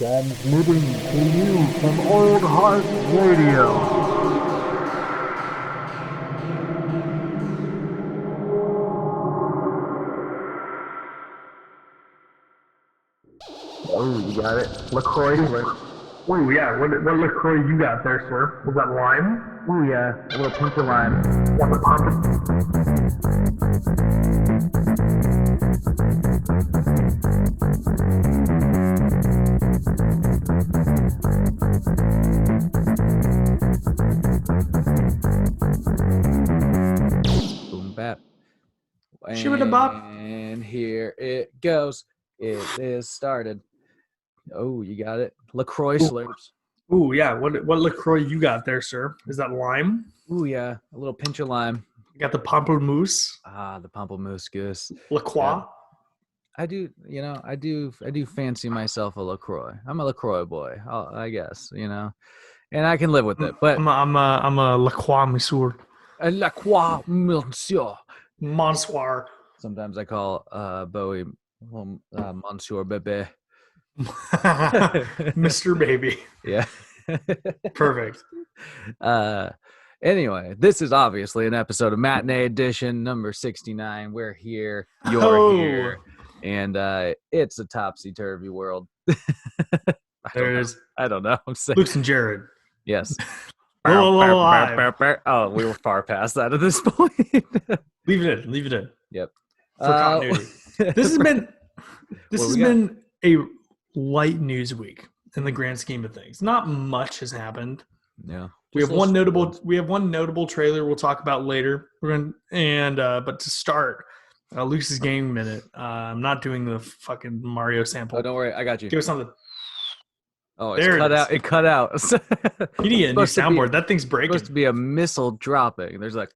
Transmitting to you from Old Heart Radio. Oh, you got it. LaCroix. Oh, yeah. What LaCroix you got there, sir? Was that lime? Oh, yeah. A little pinch of lime. Want the pump? Boom bap. Shibba-da-bop. And here it goes. It is started. Oh, you got it. LaCroix slurps. Oh, yeah. What LaCroix you got there, sir? Is that lime? Oh, yeah. A little pinch of lime. You got the pamplemousse? Ah, the pamplemousse goose. LaCroix? Yeah. I do fancy myself a LaCroix. I'm a LaCroix boy, I guess, and I can live with it. But I'm a LaCroix monsieur. a LaCroix, monsieur. Monsieur. Sometimes I call Bowie Monsieur Bebe. Mr. Baby. Yeah. Perfect. Anyway, this is obviously an episode of Matinee Edition, number 69. We're here. You're here. And it's a topsy-turvy world. There it is. I don't know. I'm saying. Luke and Jared. Yes. Live. Oh, we were far past that at this point. Leave it in. Yep. For continuity. This has been a light news week in the grand scheme of things. Not much has happened. Yeah. We have one notable trailer we'll talk about later. But to start, Luke's Game Minute. I'm not doing the fucking Mario sample. Oh, don't worry. I got you. Give us something. Oh, it's cut out. It cut out. You need a new soundboard. That thing's It's breaking. supposed to be a missile dropping. There's like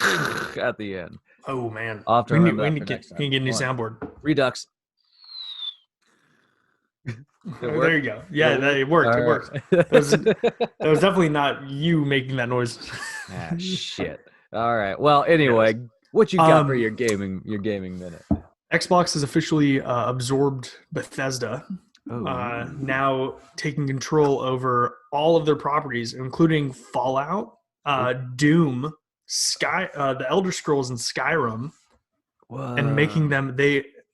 at the end. Oh, man. I'll have to We need remember to that for next time. get a new Hold on. soundboard. Redux. There you go. Yeah, it worked. It worked. That was definitely not you making that noise. Ah, shit. All right. Well, anyway, what you got for your gaming minute? Xbox has officially absorbed Bethesda, Oh, now taking control over all of their properties, including Fallout, Doom, the Elder Scrolls, and Skyrim, and making them.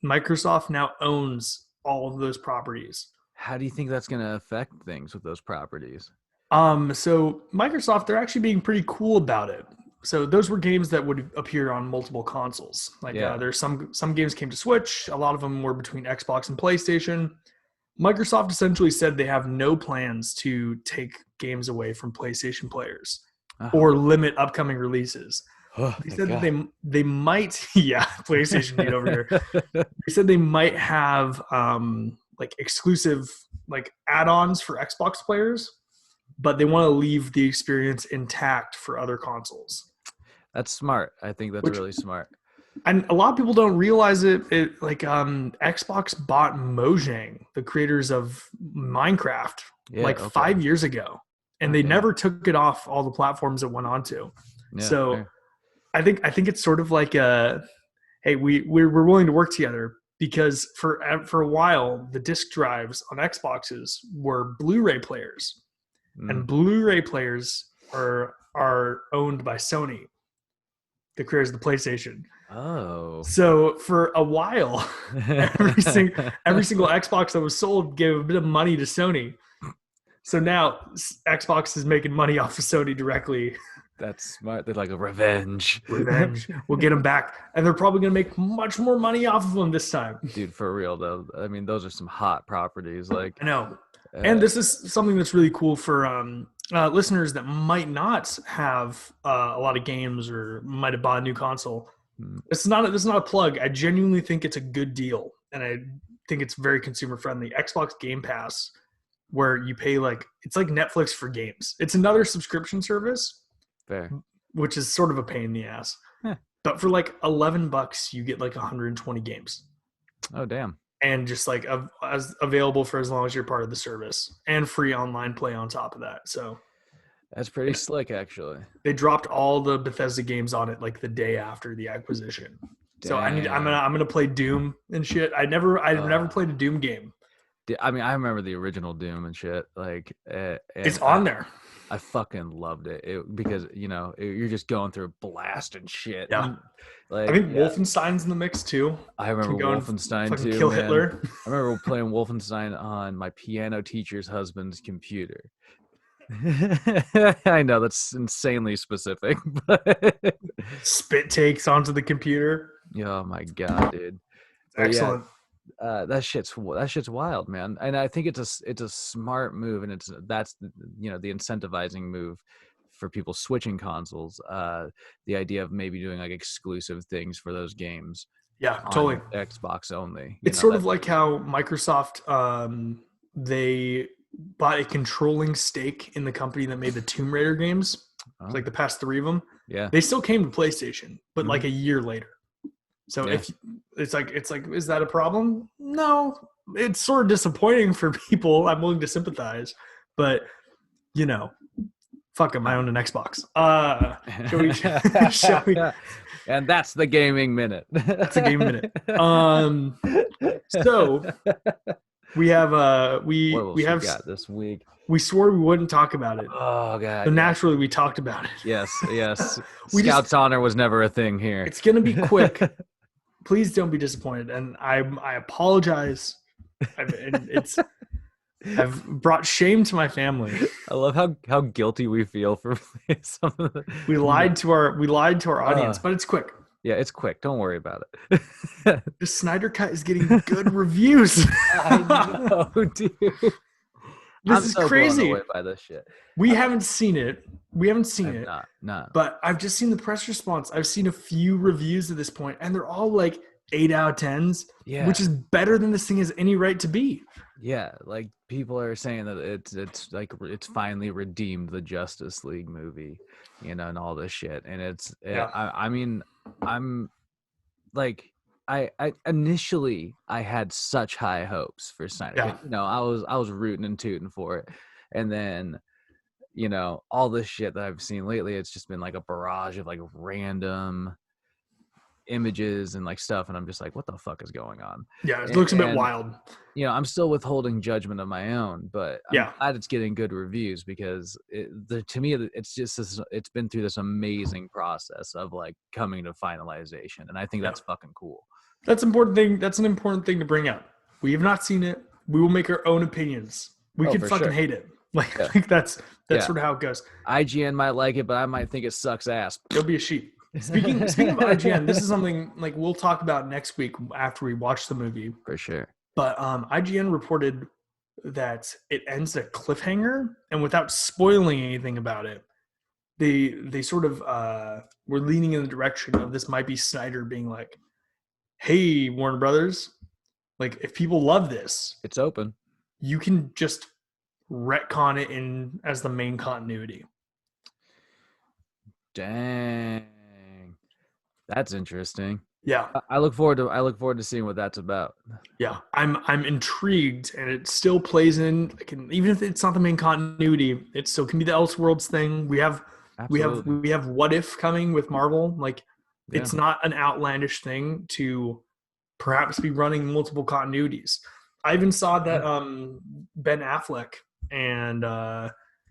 Microsoft now owns all of those properties. How do you think that's going to affect things with those properties? So Microsoft, they're actually being pretty cool about it. So those were games that would appear on multiple consoles. There's some games came to Switch. A lot of them were between Xbox and PlayStation. Microsoft essentially said they have no plans to take games away from PlayStation players or limit upcoming releases. They said that they might, PlayStation need over here. They said they might have exclusive add-ons for Xbox players, but they want to leave the experience intact for other consoles. That's smart. I think that's really smart. And a lot of people don't realize it. Xbox bought Mojang, the creators of Minecraft, 5 years ago, and they never took it off all the platforms it went onto. Yeah, so fair. I think it's sort of like hey, we're willing to work together, because for a while the disc drives on Xboxes were Blu-ray players, and Blu-ray players are owned by Sony, the creators of the PlayStation. Oh. So for a while, every single Xbox that was sold gave a bit of money to Sony. So now Xbox is making money off of Sony directly. That's smart. They're like a revenge. We'll get them back. And they're probably going to make much more money off of them this time. Dude, for real, though. I mean, those are some hot properties. I know. And this is something that's really cool for listeners that might not have a lot of games or might have bought a new console. This is not a plug. I genuinely think it's a good deal, and I think it's very consumer friendly. Xbox Game Pass, where you pay it's like Netflix for games. It's another subscription service, fair, which is sort of a pain in the ass. But for $11, you get 120 games. Oh damn! And just as available for as long as you're part of the service, and free online play on top of that. So. That's pretty slick, actually. They dropped all the Bethesda games on it the day after the acquisition. Damn. So I'm gonna play Doom and shit. I've never played a Doom game, I mean, I remember the original Doom and shit. Like, It's on there. I fucking loved it, because you're just going through blasting shit. Yeah. And, like, I think Wolfenstein's in the mix too. I remember Can go and Wolfenstein fucking too. kill Man. Hitler. I remember playing Wolfenstein on my piano teacher's husband's computer. I know that's insanely specific, but Spit takes onto the computer. oh my god, dude! But Excellent. Yeah, that shit's wild, man. And I think it's a smart move, and that's the incentivizing move for people switching consoles. The idea of maybe doing like exclusive things for those games. Yeah, totally. Xbox only. It's sort of like how Microsoft they bought a controlling stake in the company that made the Tomb Raider games. It's like the past 3 of them. Yeah, they still came to PlayStation, but like a year later. So if it's like, is that a problem? No, it's sort of disappointing for people. I'm willing to sympathize, but fuck them. I own an Xbox. Shall we? And that's the gaming minute. That's a game minute. So we have we have got this week. We swore we wouldn't talk about it. Oh god. So naturally we talked about it. Yes. Scout's honor was never a thing here. It's gonna be quick. Please don't be disappointed. And I apologize. I've brought shame to my family. I love how guilty we feel for some of the... We lied to our audience, but it's quick. Yeah, it's quick. Don't worry about it. The Snyder Cut is getting good reviews. I know, dude. This is crazy. Blown away by this shit. We haven't seen it. No. But I've just seen the press response. I've seen a few reviews at this point, and they're all like 8 out of 10s, which is better than this thing has any right to be. Yeah, like people are saying that it's finally redeemed the Justice League movie, and all this shit. And I mean, I'm like, I initially I had such high hopes for Snyder. Yeah. I was rooting and tooting for it, and then all this shit that I've seen lately, it's just been like a barrage of like random images and like stuff, and I'm just like, what the fuck is going on? Yeah, it looks a bit wild. I'm still withholding judgment of my own, but I'm glad it's getting good reviews, because to me it's just it's been through this amazing process of like coming to finalization, and I think that's fucking cool. That's an important thing to bring up. We have not seen it. We will make our own opinions. We could fucking hate it. Like that's sort of how it goes. IGN might like it, but I might think it sucks ass. Don't be a sheep. Speaking of IGN, this is something like we'll talk about next week after we watch the movie. For sure. But IGN reported that it ends at a cliffhanger, and without spoiling anything about it, they sort of were leaning in the direction of this might be Snyder being like, hey, Warner Brothers, like if people love this, it's open. You can just retcon it in as the main continuity. Dang. That's interesting. Yeah. I look forward to seeing what that's about. Yeah. I'm intrigued, and it still plays in, even if it's not the main continuity, it still can be the Elseworlds thing. We have What If coming with Marvel. Like it's not an outlandish thing to perhaps be running multiple continuities. I even saw that Ben Affleck and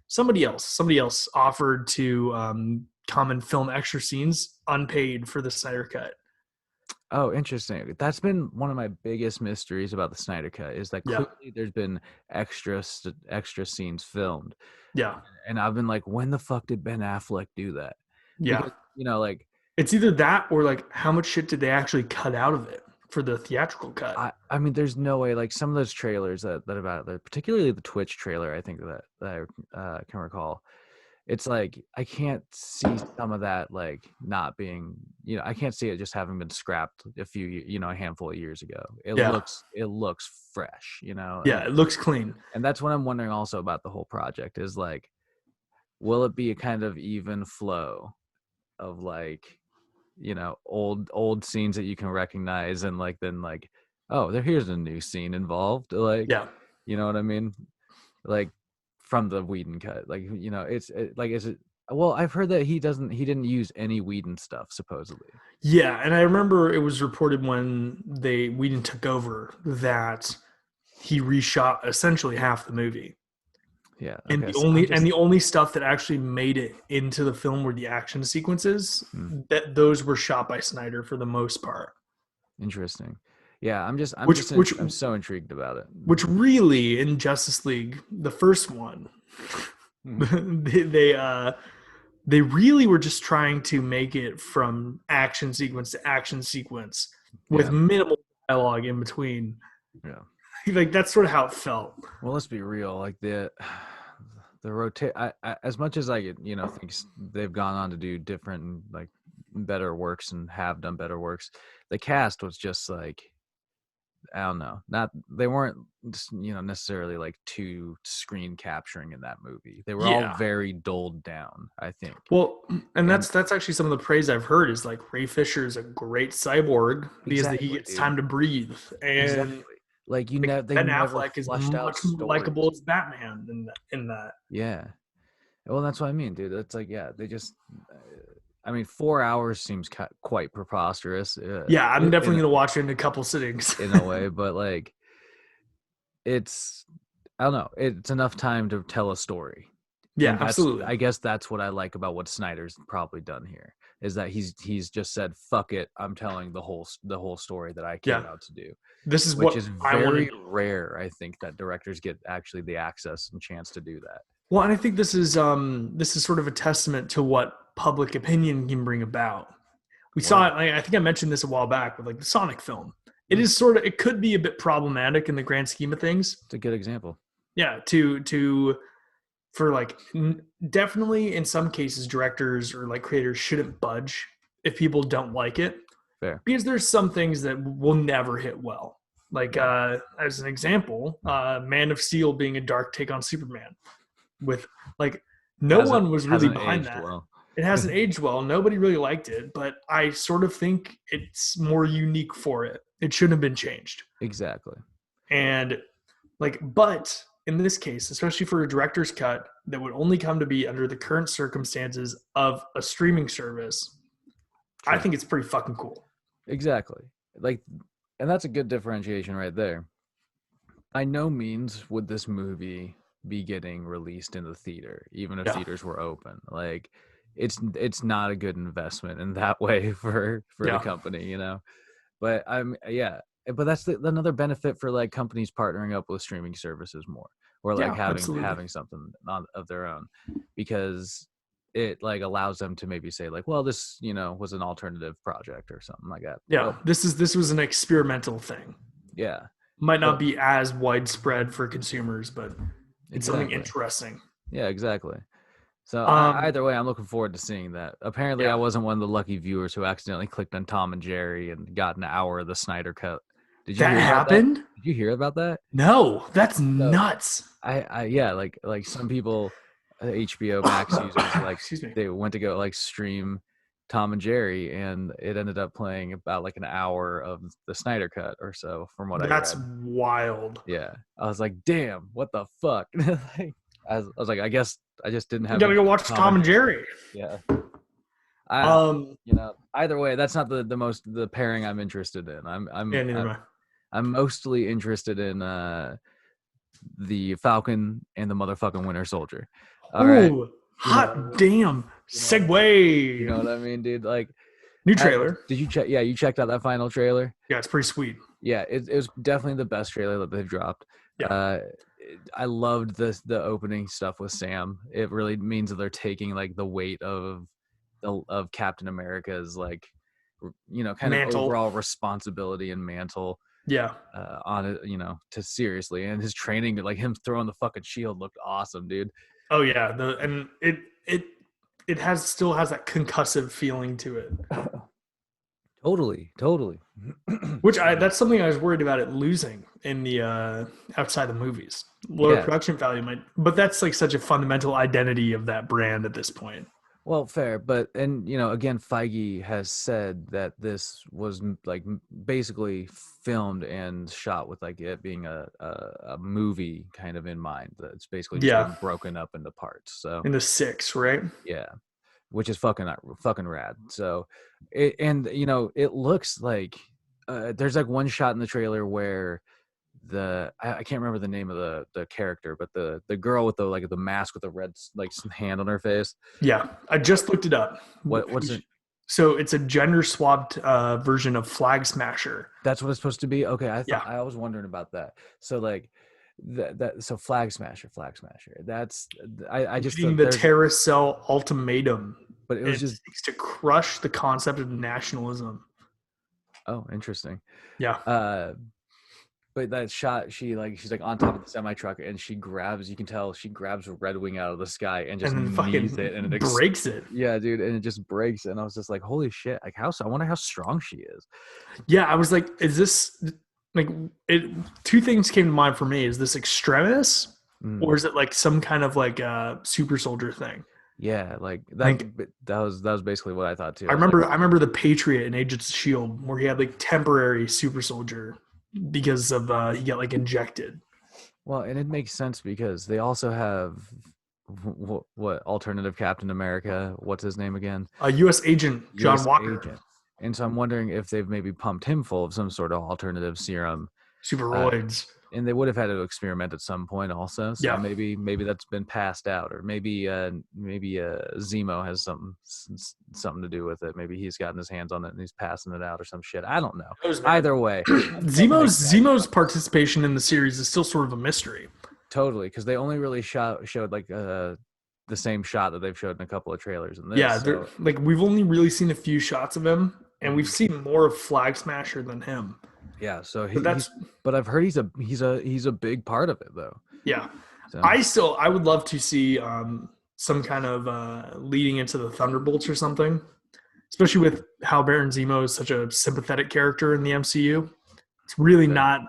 somebody else offered to come and film extra scenes unpaid for the Snyder Cut. Oh, interesting. That's been one of my biggest mysteries about the Snyder Cut, is that clearly there's been extra scenes filmed. Yeah. And I've been like, when the fuck did Ben Affleck do that? Yeah. Because, like, it's either that or like how much shit did they actually cut out of it for the theatrical cut? I mean, there's no way. Like some of those trailers that about it, particularly the Twitch trailer, I think that I can recall. It's like I can't see some of that like not being, I can't see it just having been scrapped a handful of years ago. It looks fresh, Yeah, it looks clean. And that's what I'm wondering also about the whole project is like, will it be a kind of even flow of like, old scenes that you can recognize, and like then like, oh, here's a new scene involved, like, you know what I mean, like from the Whedon cut, like, is it? Well, I've heard that he didn't use any Whedon stuff supposedly. Yeah, and I remember it was reported when Whedon took over that he reshot essentially half the movie. Yeah. And Okay, the only stuff that actually made it into the film were the action sequences. That those were shot by Snyder for the most part. Interesting. Yeah, I'm so intrigued about it. Which really, in Justice League, the first one, they really were just trying to make it from action sequence to action sequence with minimal dialogue in between. Yeah. Like that's sort of how it felt. Well, let's be real. Like the rotate. I as much as I think they've gone on to do different and like better works and have done better works, the cast was just like, I don't know. They weren't necessarily like too screen capturing in that movie. They were all very dulled down, I think. Well, and that's actually some of the praise I've heard is like Ray Fisher is a great cyborg because he gets time to breathe, and like they Ben never Affleck is fleshed out much more likable as Batman in that. Yeah, well, that's what I mean, dude. It's like they just. I mean, 4 hours seems quite preposterous. I'm definitely gonna watch it in a couple sittings in a way, but like, I don't know. It's enough time to tell a story. Yeah, absolutely. I guess that's what I like about what Snyder's probably done here is that he's just said, "Fuck it, I'm telling the whole story that I came out to do." This is which is very rare. I think that directors get actually the access and chance to do that. Well, and I think this is sort of a testament to what public opinion can bring about. We saw it. I think I mentioned this a while back with like the Sonic film. It could be a bit problematic in the grand scheme of things. It's a good example. Yeah, for like definitely in some cases directors or like creators shouldn't budge if people don't like it. Fair. Because there's some things that will never hit well. Like as an example, Man of Steel being a dark take on Superman. With like no one was really behind that. Well. It hasn't aged well. Nobody really liked it, but I sort of think it's more unique for it. It shouldn't have been changed. Exactly. And but in this case, especially for a director's cut that would only come to be under the current circumstances of a streaming service, I think it's pretty fucking cool. Exactly. Like, and that's a good differentiation right there. By no means would this movie be getting released in the theater, even if theaters were open. Like, it's not a good investment in that way for the company, But but that's another benefit for like companies partnering up with streaming services more, or like having something of their own, because it like allows them to maybe say like, well, this was an alternative project or something like that. Yeah, this was an experimental thing. Yeah, might not be as widespread for consumers, but it's something interesting. Yeah, exactly. So either way, I'm looking forward to seeing that. Apparently, I wasn't one of the lucky viewers who accidentally clicked on Tom and Jerry and got an hour of the Snyder Cut. Did you hear happened? That? Did you hear about that? No, that's nuts. Like some people, HBO Max users, like they went to go like stream Tom and Jerry, and it ended up playing about like an hour of the Snyder Cut or so, from what I read. That's wild. Yeah, I was like, damn, what the fuck? I was like, I guess I just didn't have. You gotta go watch Tom and Jerry. Yeah. Either way, that's not the pairing I'm interested in. I'm mostly interested in the Falcon and the motherfucking Winter Soldier. All right. Hot damn segue. You know what I mean, dude? Like, new trailer. Did you check? Yeah, you checked out that final trailer. Yeah, it's pretty sweet. Yeah, it was definitely the best trailer that they've dropped. Yeah. I loved the opening stuff with Sam. It really means that they're taking like the weight of Captain America's like, kind of overall responsibility and mantle. Yeah. On it, to seriously, and his training, like him throwing the fucking shield looked awesome, dude. Oh yeah, and it still has that concussive feeling to it. Totally. That's something I was worried about it losing in the outside the movies. Lower production value might, but that's like such a fundamental identity of that brand at this point. Well, fair, but again, Feige has said that this was like basically filmed and shot with like it being a movie kind of in mind. It's basically just been broken up into parts. So into 6, right? Yeah, which is fucking rad. So, it looks like there's like one shot in the trailer where I can't remember the name of the character, but the girl with the mask with the red like hand on her face. Yeah, I just looked it up. What's it? So it's a gender swapped version of Flag Smasher. That's what it's supposed to be. Okay, Yeah. I was wondering about that. So like so Flag Smasher. That's I just Being thought the Terracell ultimatum, but it was just seeks to crush the concept of nationalism. Oh, interesting. Yeah. But that shot, she's like on top of the semi truck, and you can tell she grabs a Red Wing out of the sky and just then knees fucking it, and it breaks it. Yeah, dude, and it just breaks. And I was just like, holy shit! Like, I wonder how strong she is. Yeah, I was like, is this like it? Two things came to mind for me: is this extremis, or is it like some kind of like super soldier thing? Yeah, like that. That was basically what I thought too. I remember the Patriot in Agents of S.H.I.E.L.D. where he had like temporary super soldier because of he got like injected. Well, and it makes sense because they also have what alternative Captain America? What's his name again? U.S. Agent John Walker. Agent. And so I'm wondering if they've maybe pumped him full of some sort of alternative serum. Superroids. And they would have had to experiment at some point also. So yeah. maybe that's been passed out, or maybe Zemo has something to do with it. Maybe he's gotten his hands on it and he's passing it out or some shit. I don't know. Either way, Zemo's participation in the series is still sort of a mystery. Totally, because they only really showed like the same shot that they've showed in a couple of trailers in this. Yeah, so. Like we've only really seen a few shots of him, and we've seen more of Flag Smasher than him. Yeah, so but I've heard he's a big part of it though. Yeah, so. I would love to see some kind of leading into the Thunderbolts or something, especially with how Baron Zemo is such a sympathetic character in the MCU. It's really not.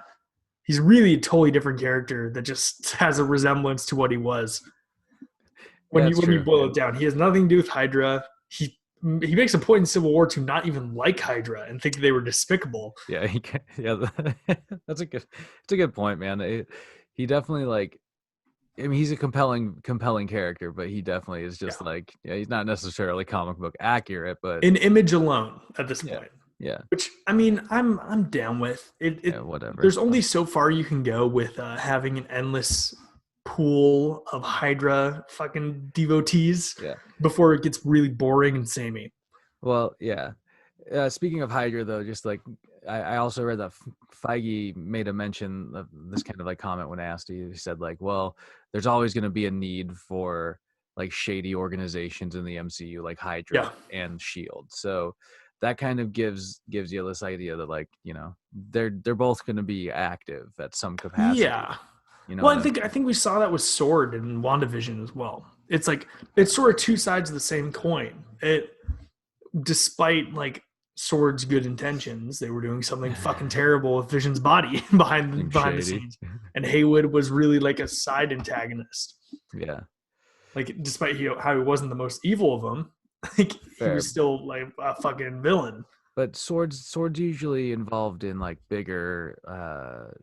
He's really a totally different character that just has a resemblance to what he was. When you boil it down, he has nothing to do with Hydra. He makes a point in Civil War to not even like Hydra and think they were despicable. Yeah, that's a good point, man. He definitely like. I mean, he's a compelling character, but he definitely is just like he's not necessarily comic book accurate, but in image alone at this point. Yeah. Which I mean, I'm down with it. Whatever. There's only so far you can go with having an endless pool of Hydra fucking devotees before it gets really boring and samey. Well, yeah. Speaking of Hydra, though, just like I also read that Feige made a mention of this kind of like comment when asked. He said like, well, there's always going to be a need for like shady organizations in the MCU like Hydra and S.H.I.E.L.D. So that kind of gives you this idea that like, you know, they're both going to be active at some capacity. Yeah. You know, well, I think we saw that with Sword and WandaVision as well. It's like it's sort of two sides of the same coin. Despite like Sword's good intentions, they were doing something fucking terrible with Vision's body behind the scenes. And Haywood was really like a side antagonist. Yeah. Like despite how he wasn't the most evil of them, like he was still like a fucking villain. But Sword's usually involved in like bigger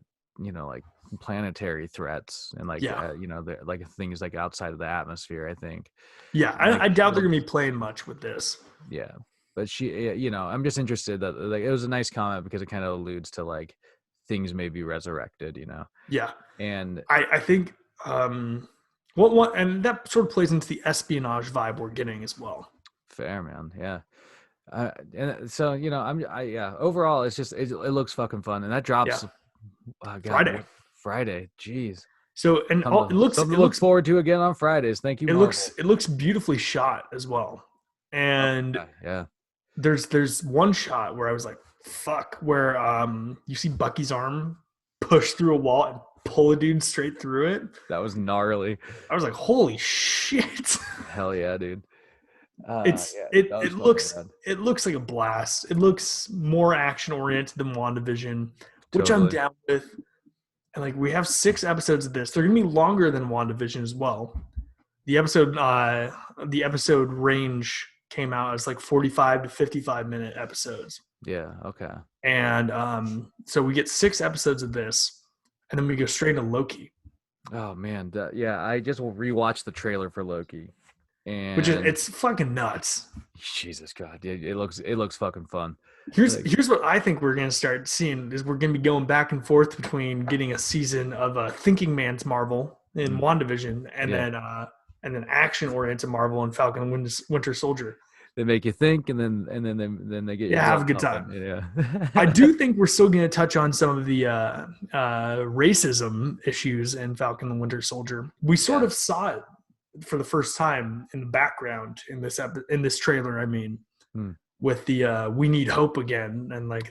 you know, like planetary threats and like you know, like things like outside of the atmosphere, I think. Yeah, I doubt they're gonna be playing much with this. Yeah, but you know, I'm just interested that like it was a nice comment because it kind of alludes to like things may be resurrected, you know. Yeah, and I think what and that sort of plays into the espionage vibe we're getting as well. Fair, man. Yeah. And so, you know, overall it's just it looks fucking fun, and that drops Friday. Jeez. So and it looks forward to again on Fridays. Thank you. Marvel. It looks beautifully shot as well. And there's one shot where I was like, fuck, where you see Bucky's arm push through a wall and pull a dude straight through it. That was gnarly. I was like, holy shit. Hell yeah, dude. It looks like a blast. It looks more action oriented than WandaVision, which I'm down with. And like we have 6 episodes of this. They're gonna be longer than WandaVision as well. The episode range came out as like 45 to 55 minute episodes. Yeah. Okay. And so we get 6 episodes of this, and then we go straight into Loki. Oh man, I just will rewatch the trailer for Loki. And it's fucking nuts. Jesus God, it looks fucking fun. Here's what I think we're gonna start seeing is we're gonna be going back and forth between getting a season of Thinking Man's Marvel in WandaVision and then action oriented Marvel and Falcon and Winter Soldier. They make you think, and then they get you have a good time. Yeah, I do think we're still going to touch on some of the racism issues in Falcon and Winter Soldier. We sort of saw it for the first time in the background in this trailer. I mean, with the "We Need Hope Again" and like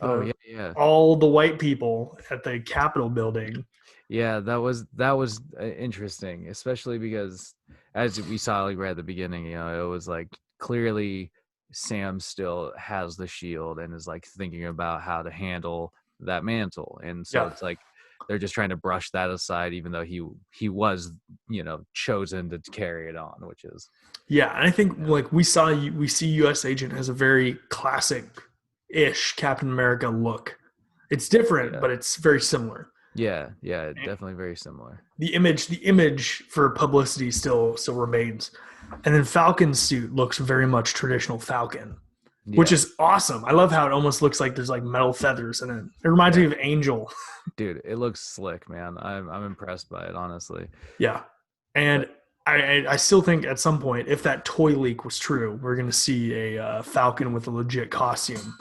all the white people at the Capitol building. Yeah, that was interesting, especially because as we saw like right at the beginning, you know, it was like clearly Sam still has the shield and is like thinking about how to handle that mantle, and so it's like they're just trying to brush that aside, even though he was, you know, chosen to carry it on, which is and I think like we see U.S. Agent has a very classic-ish Captain America look. It's different, but it's very similar. Yeah, definitely very similar. The image for publicity still remains. And then Falcon's suit looks very much traditional Falcon, which is awesome. I love how it almost looks like there's like metal feathers in it. It reminds me of Angel. Dude, it looks slick, man. I'm impressed by it, honestly. Yeah. And I still think at some point, if that toy leak was true, we're going to see a Falcon with a legit costume.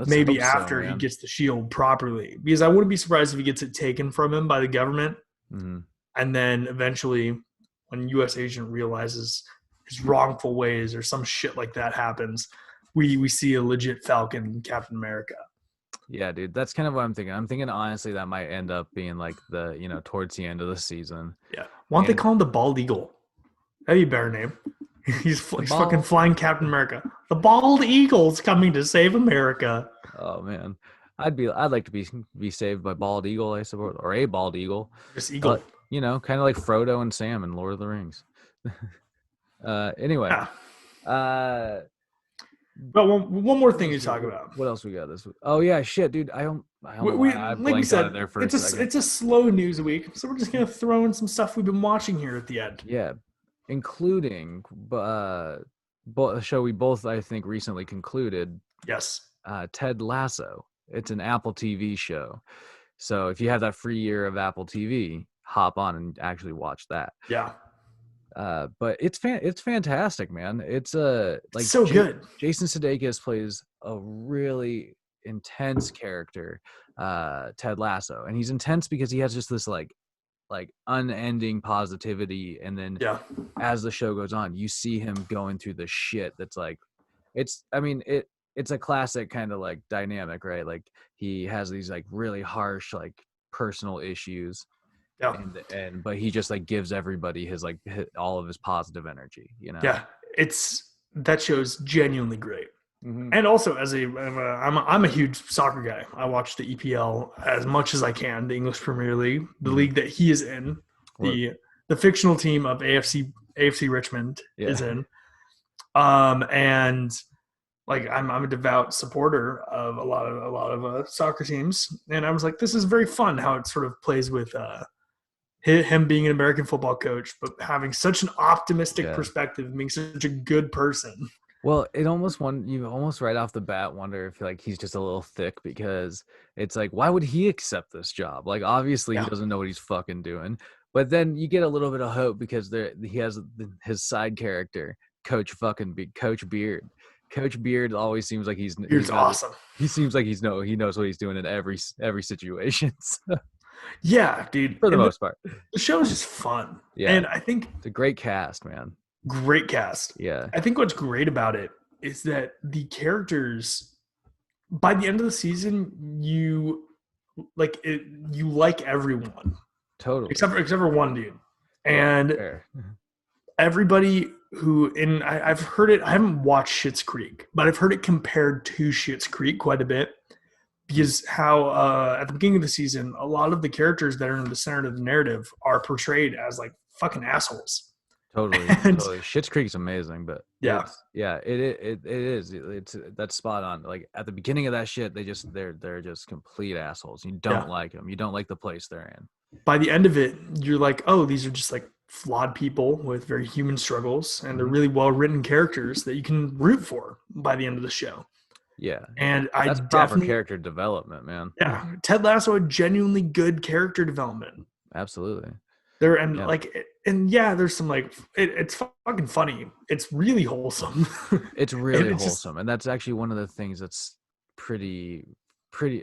Maybe after he gets the shield properly, because I wouldn't be surprised if he gets it taken from him by the government, and then eventually, when U.S. Agent realizes his wrongful ways or some shit like that happens, we see a legit Falcon Captain America. Yeah, dude, that's kind of what I'm thinking. I'm thinking honestly that might end up being like the, you know, towards the end of the season. Yeah, why don't they call him the Bald Eagle? That'd be a better name. He's fucking flying Captain America. The Bald Eagle's coming to save America. Oh man, I'd like to be saved by Bald Eagle, I suppose, or a Bald Eagle. Just Eagle. You know, kind of like Frodo and Sam in Lord of the Rings. Anyway. Yeah. But one more thing to talk about. What else we got this week? Oh yeah, shit, dude. I like we said, there for a second. It's a slow news week, so we're just gonna throw in some stuff we've been watching here at the end. Yeah. Including a show we both, I think, recently concluded. Yes. Ted Lasso. It's an Apple TV show. So if you have that free year of Apple TV, hop on and actually watch that. Yeah. But it's fantastic, man. It's like so good. Jason Sudeikis plays a really intense character, Ted Lasso, and he's intense because he has just this like unending positivity, and then as the show goes on, you see him going through the shit that's like, it's a classic kind of like dynamic, right? Like he has these like really harsh like personal issues, but he just like gives everybody his all of his positive energy, you know? Yeah, that show's genuinely great. And also, I'm a huge soccer guy. I watch the EPL as much as I can, the English Premier League, the league that he is in, the fictional team of AFC Richmond is in. And like I'm a devout supporter of a lot of soccer teams, and I was like, this is very fun how it sort of plays with him being an American football coach, but having such an optimistic perspective, being such a good person. Well, you almost right off the bat wonder if like he's just a little thick, because it's like, why would he accept this job? Like, obviously he doesn't know what he's fucking doing. But then you get a little bit of hope because he has his side character, Coach Beard. Coach Beard always seems like he's awesome. He seems like he knows what he's doing in every situation. Yeah, dude. For the most part, the show is just fun. Yeah, and I think it's a great cast, man. Great cast. Yeah. I think what's great about it is that the characters, by the end of the season, you like everyone. Totally. Except for one dude. And everybody I've heard it, I haven't watched Schitt's Creek, but I've heard it compared to Schitt's Creek quite a bit, because how at the beginning of the season, a lot of the characters that are in the center of the narrative are portrayed as like fucking assholes. Totally. Schitt's Creek is amazing, but it is. That's spot on. Like at the beginning of that shit, they're just complete assholes. You don't like them. You don't like the place they're in. By the end of it, you're like, oh, these are just like flawed people with very human struggles, and they're Mhm. really well written characters that you can root for by the end of the show. Yeah, And I that's proper definitely, character development, man. yeah, Ted Lasso had genuinely good character development. Absolutely. There and Yeah. like, and yeah, there's some like it's fucking funny. It's really wholesome. It's And really it's just wholesome, and that's actually one of the things that's pretty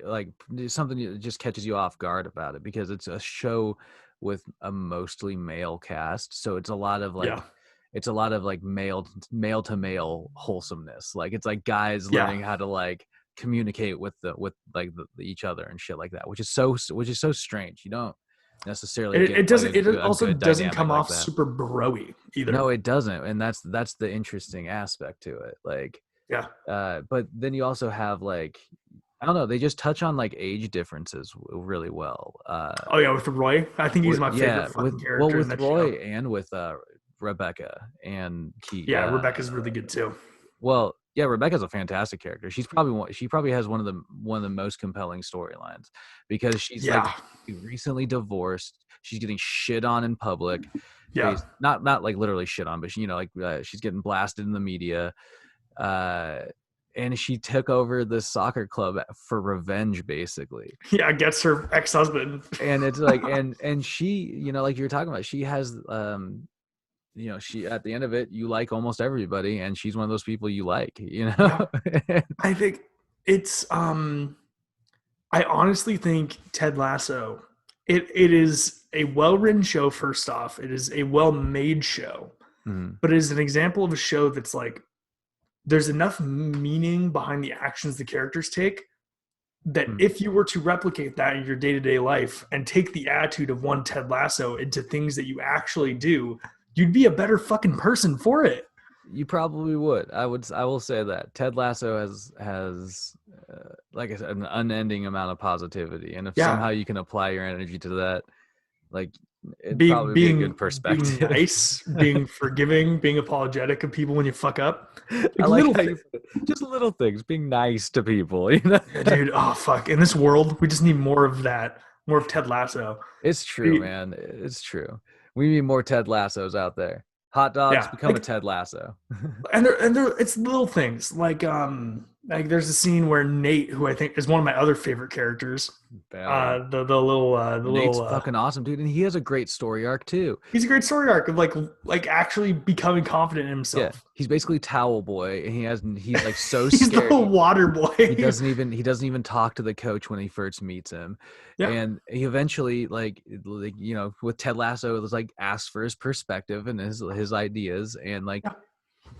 like something that just catches you off guard about it, because it's a show with a mostly male cast, so it's a lot of like yeah, male to male wholesomeness. Like it's like guys yeah. learning how to like communicate with each other and shit like that, which is so strange. You don't necessarily get It like doesn't. It a also good doesn't dynamic come like off that. super bro-y No, either. it doesn't, and that's the interesting aspect to it. Like, Yeah. but then you also have like, I don't know, they just touch on like age differences really well. Oh yeah, with Roy, I think he's my favorite Yeah, fucking character in with that show. Roy and with Rebecca and Key. Yeah, Rebecca's really good too. Well, yeah, Rebecca's a fantastic character. She probably has one of the most compelling storylines, because she's like Yeah, recently divorced. She's getting shit on in public. yeah, Not like literally shit on, but she, she's getting blasted in the media. Uh, and she took over the soccer club for revenge, basically. yeah. Gets her ex-husband. And it's like, and she, like you were talking about, she has she, at the end of it, you like almost everybody, and she's one of those people you like. Yeah, I think it's. I honestly think Ted Lasso. It is a well-written show. First off, it is a well-made show, Mhm. but it is an example of a show that's like there's enough meaning behind the actions the characters take that Mhm. if you were to replicate that in your day-to-day life and take the attitude of one Ted Lasso into things that you actually do, you'd be a better fucking person for it. You probably would. I will say that Ted Lasso has like I said, an unending amount of positivity, and if Yeah, somehow you can apply your energy to that, like, it'd being probably be a being good being perspective. nice, being forgiving, being apologetic of people when you fuck up, I like like little how things. you put it. Just little things, being nice to people. Yeah, dude. Oh fuck! In this world, we just need more of that. More of Ted Lasso. It's true, We- man. It's true. We need more Ted Lassos out there. Hot dogs Yeah, become a like Ted Lasso. and there it's little things like there's a scene where Nate, who I think is one of my other favorite characters, Belly. the Nate's little fucking awesome, dude, and he has a great story arc too. he's a great story arc of like actually becoming confident in Yeah, himself. he's basically Towel Boy, and he's like so He's the scared. water He boy. he doesn't even talk to the coach when he first meets him, Yeah, and he eventually with Ted Lasso, it was like asks for his perspective and his ideas, and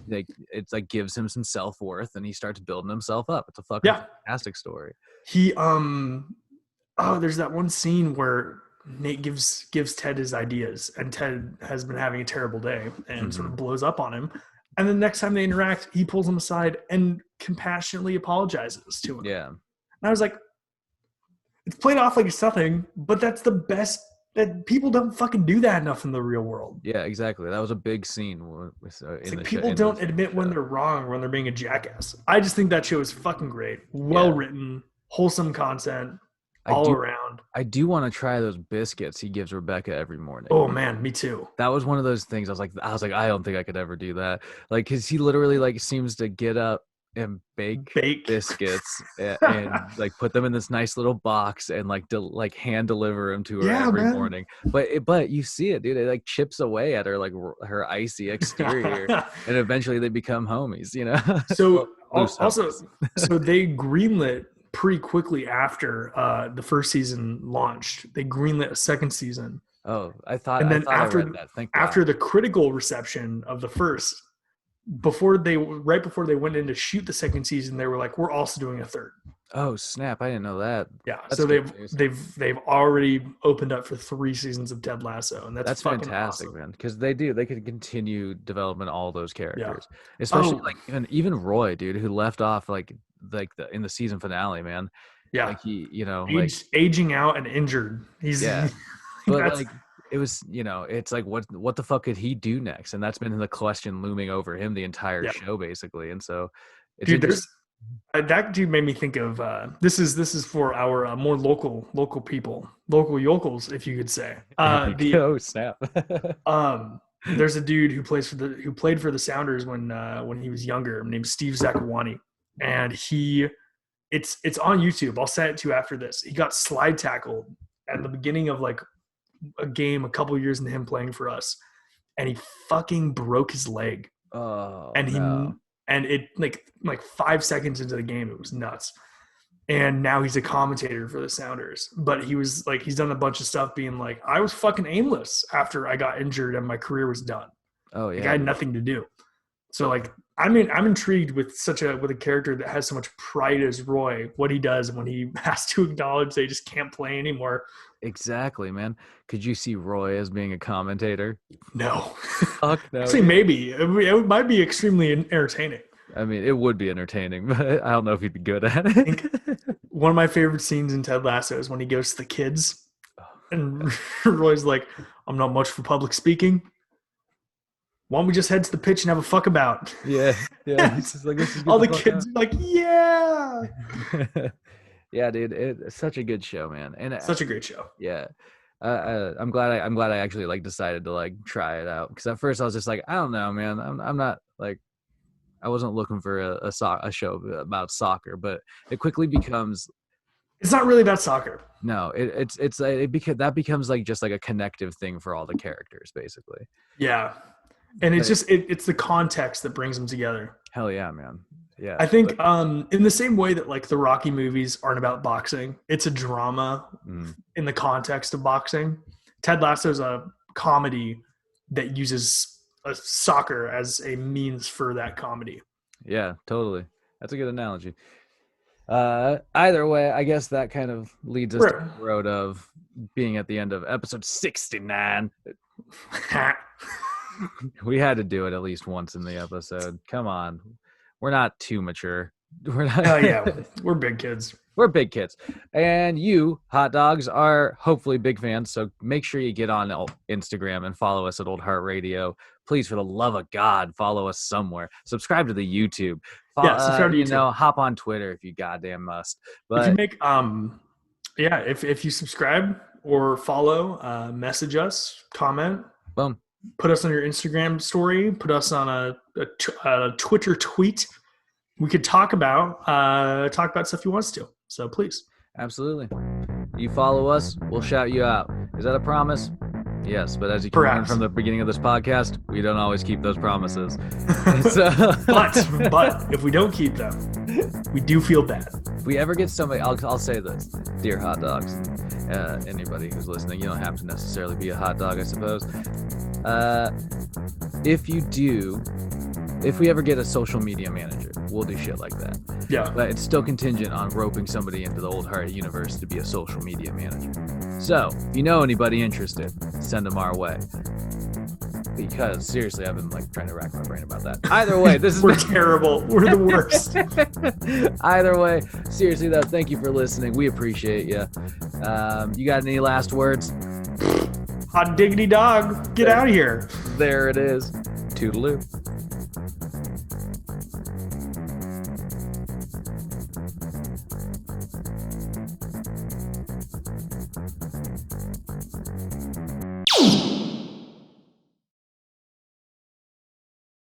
yeah, it's like gives him some self-worth, and he starts building himself up. It's a fucking yeah. fantastic story. He oh, there's that one scene where Nate gives Ted his ideas, and Ted has been having a terrible day and sort Hmm. of blows up on him. And the next time they interact, he pulls him aside and compassionately apologizes to him. Yeah. And I was like, it's played off like it's nothing, but that's the best. That people don't fucking do that enough in the real world. Yeah, exactly. That was a big scene It's in like the show. people don't admit when they're wrong or when they're being a jackass. I just think that show is fucking great. Well written, wholesome content all around. I do want to try those biscuits he gives Rebecca every morning. Oh man, me too. That was one of those things. I was like, I don't think I could ever do that. Like, cause he literally like seems to get up and bake biscuits and like put them in this nice little box and like hand deliver them to her every morning. But you see it, dude. It like chips away at her like her icy exterior, and eventually they become homies. So also, so they greenlit pretty quickly after the first season launched. They greenlit a second season. Oh, I after read that. Thank God. after the critical reception of the first, right before they went in to shoot the second season, they were like, "We're also doing a third." Oh snap! I didn't know that. Yeah, That's so they've already opened up for 3 seasons of Ted Lasso, and that's fantastic, awesome. man. Because they could continue development all those characters, Yeah. especially like even Roy, dude, who left off in the season finale, man. Yeah, like he aging out and injured. But like it was, it's like what the fuck could he do next? And that's been the question looming over him the entire show, basically. And so it's dude, That dude made me think of this is for our more local people, local yokels, if you could say. Oh snap! There's a dude who played for the Sounders when he was younger, named Steve Zakuani, and it's on YouTube. I'll send it to you after this. He got slide tackled at the beginning of like a game a couple years into him playing for us, and he fucking broke his leg. Oh, and he no. and it like 5 seconds into the game, it was nuts. And now he's a commentator for the Sounders. But he was like, he's done a bunch of stuff being like, I was fucking aimless after I got injured and my career was done. Oh yeah. Like, I had nothing to do. So like, I mean, I'm intrigued with with a character that has so much pride as Roy, what he does when he has to acknowledge they just can't play anymore. Exactly, man. Could you see Roy as being a commentator? No. Fuck no. Actually, maybe. It might be extremely entertaining. I mean, it would be entertaining, but I don't know if he'd be good at it. One of my favorite scenes in Ted Lasso is when he goes to the kids and Roy's like, I'm not much for public speaking. Why don't we just head to the pitch and have a fuck about? Yeah. It's just like, all the kids are like, yeah. Yeah, dude, it's such a good show, man. And such a great show. Yeah. I'm glad I actually like decided to like try it out, because at first I was just like, I don't know, man. I'm not like, I wasn't looking for a show about soccer, but it quickly becomes. It's not really about soccer. No, that becomes like just like a connective thing for all the characters, basically. Yeah, and it's just it's the context that brings them together. Hell yeah, man. Yeah, I think in the same way that like the Rocky movies aren't about boxing, it's a drama in the context of boxing. Ted Lasso is a comedy that uses soccer as a means for that comedy. Yeah, totally. That's a good analogy. Either way, I guess that kind of leads us to the road of being at the end of episode 69. We had to do it at least once in the episode. Come on. We're not too mature. We're not. Oh yeah, we're big kids. We're big kids. And you, hot dogs, are hopefully big fans. So make sure you get on Instagram and follow us at Old Heart Radio. Please, for the love of God, follow us somewhere. Subscribe to the YouTube. Subscribe to YouTube. Hop on Twitter if you goddamn must. But if you make if you subscribe or follow, message us, comment, boom, put us on your Instagram story, put us on a Twitter tweet. We could talk about stuff you want us to. So please. Absolutely. You follow us, we'll shout you out. Is that a promise? Yes, but as you can learn from the beginning of this podcast, we don't always keep those promises. But if we don't keep them, we do feel bad. If we ever get somebody, I'll say this, dear hot dogs, anybody who's listening, you don't have to necessarily be a hot dog, I suppose. If we ever get a social media manager, we'll do shit like that. Yeah. But it's still contingent on roping somebody into the Old Heart universe to be a social media manager. So, if you know anybody interested, send them our way. Because, seriously, I've been like trying to rack my brain about that. Either way, this is... We're terrible. We're the worst. Either way, seriously, though, thank you for listening. We appreciate you. You got any last words? Hot diggity dog. Get out of here. There it is. Toodaloo.